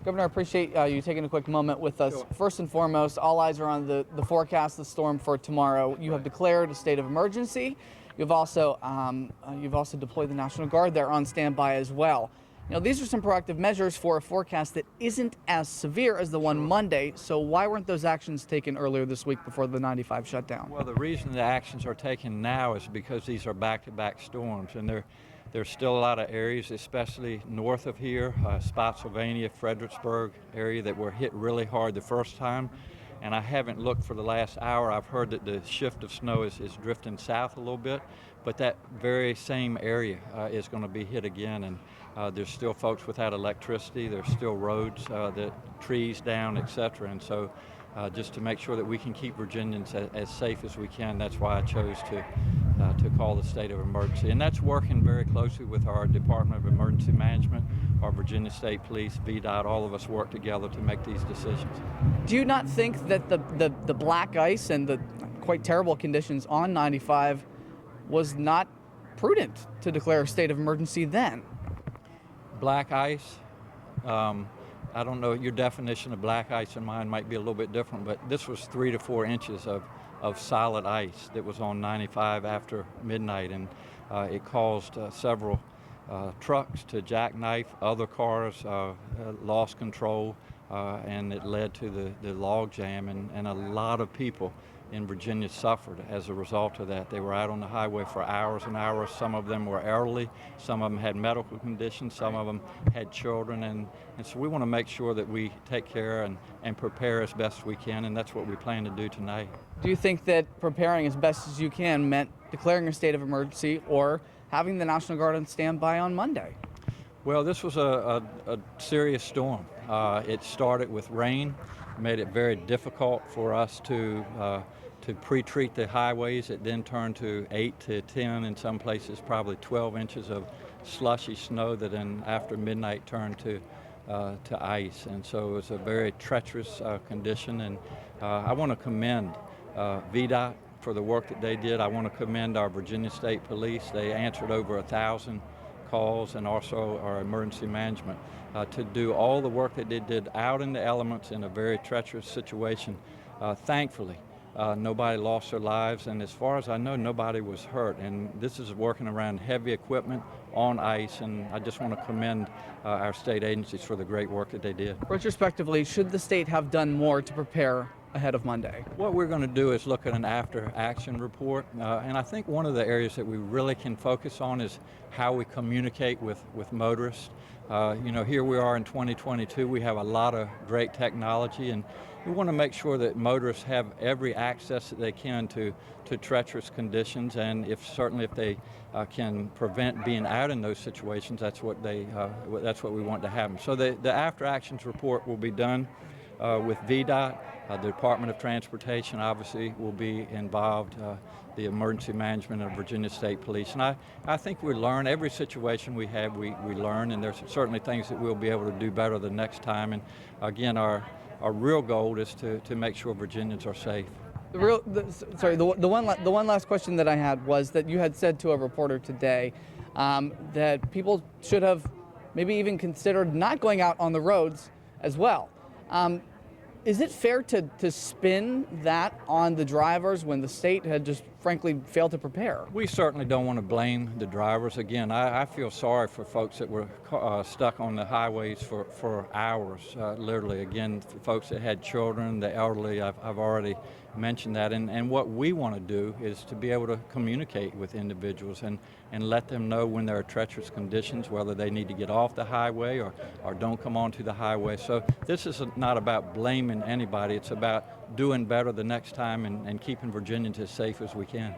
Governor, I appreciate you taking a quick moment with us. Sure. First and foremost, all eyes are on the forecast, the storm for tomorrow. You have declared a state of emergency. You've also deployed the National Guard there on standby as well. You know, these are some proactive measures for a forecast that isn't as severe as the one Monday. So why weren't those actions taken earlier this week before the 95 shutdown? Well, the reason the actions are taken now is because these are back-to-back storms, and there's still a lot of areas, especially north of here, Spotsylvania, Fredericksburg area, that were hit really hard the first time. And I haven't looked for the last hour. I've heard that the shift of snow is drifting south a little bit, but that very same area is going to be hit again. And there's still folks without electricity. There's still roads, trees down, etc. And so just to make sure that we can keep Virginians as safe as we can, that's why I chose to call the state of emergency. And that's working very closely with our Department of Emergency Management, our Virginia State Police, VDOT, all of us work together to make these decisions. Do you not think that the black ice and the quite terrible conditions on 95 was not prudent to declare a state of emergency then? Black ice, I don't know, your definition of black ice and mine might be a little bit different, but this was 3 to 4 inches of solid ice that was on 95 after midnight, and it caused several trucks to jackknife, other cars lost control, and it led to the log jam, and a lot of people in Virginia suffered as a result of that. They were out on the highway for hours and hours. Some of them were elderly, some of them had medical conditions, some of them had children, and so we want to make sure that we take care and prepare as best we can, and that's what we plan to do tonight. Do you think that preparing as best as you can meant declaring a state of emergency or having the National Guard on standby on Monday? Well, this was a serious storm. It started with rain, made it very difficult for us to pre-treat the highways. It then turned to 8 to 10, in some places probably 12 inches of slushy snow that then after midnight turned to ice. And so it was a very treacherous condition, and I want to commend VDOT for the work that they did. I want to commend our Virginia State Police. They answered over 1,000 calls, and also our emergency management to do all the work that they did out in the elements in a very treacherous situation. Thankfully, nobody lost their lives, and as far as I know, nobody was hurt. And this is working around heavy equipment on ice, and I just want to commend our state agencies for the great work that they did. Retrospectively, should the state have done more to prepare ahead of Monday? What we're going to do is look at an after-action report, and I think one of the areas that we really can focus on is how we communicate with motorists. You know, here we are in 2022, we have a lot of great technology, and we want to make sure that motorists have every access that they can to treacherous conditions, and certainly if they can prevent being out in those situations, that's what we want to happen. So the after-actions report will be done with VDOT. The Department of Transportation obviously will be involved, the emergency management of Virginia State Police. And I think we learn every situation we have, we learn, and there's certainly things that we'll be able to do better the next time. And again, our real goal is to make sure Virginians are safe. The one last question that I had was that you had said to a reporter today that people should have maybe even considered not going out on the roads as well. Is it fair to spin that on the drivers when the state had just frankly failed to prepare? We certainly don't want to blame the drivers. Again, I feel sorry for folks that were stuck on the highways for hours, literally. Again, folks that had children, the elderly, I've already mentioned that. And what we want to do is to be able to communicate with individuals and let them know when there are treacherous conditions, whether they need to get off the highway or don't come onto the highway. So this is not about blaming anybody. It's about doing better the next time and keeping Virginians as safe as we can.